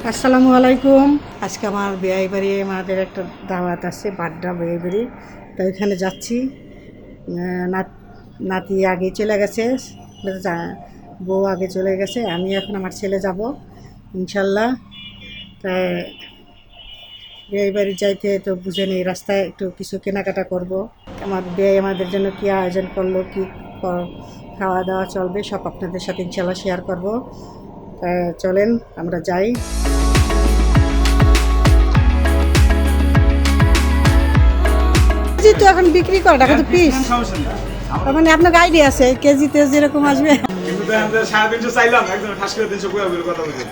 আসসালামু আলাইকুম। আজকে আমার বিয়ে বাড়ি আমাদের একটা দাওয়াত আছে, বাড্ডা বিয়ে বাড়ি। তো ওইখানে যাচ্ছি। নাতি আগে চলে গেছে, বউ আগে চলে গেছে, আমি এখন আমার ছেলে যাব ইনশাল্লাহ। তাই বিয়ে বাড়ি যাইতে তো বুঝে নেই, রাস্তায় একটু কিছু কেনাকাটা করব। আমার বিয়ে আমাদের জন্য কী আয়োজন করলো, কী খাওয়া দাওয়া চলবে, সব আপনাদের সাথে ইনশাল্লাহ শেয়ার করব। চলেন আমরা যাই। কেজি তো এখন বিক্রি করে টাকা তো পিস, তার মানে আপনার আইডিয়া আছে কেজিতে যেরকম আসবে। কিন্তু 350 চাইলাম, একদম ঠাস করে 300 কই হবে কথা বলতে।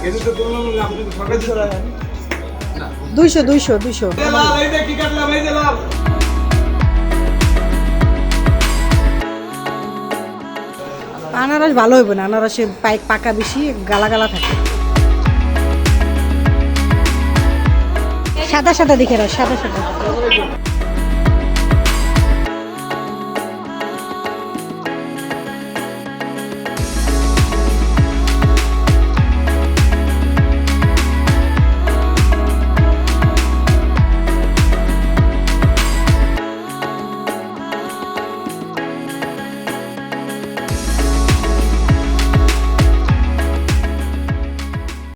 কেজিতে তুলনামূলক আপনি তো ঠকাই দিছেন। 200 এই যে কি কাটলাম, এই যে লাভ। আনারস ভালো হইব না, আনারসে পাকা বেশি, গালা গালা থাকে। সাদা সাদা দেখে সাদা সাদা।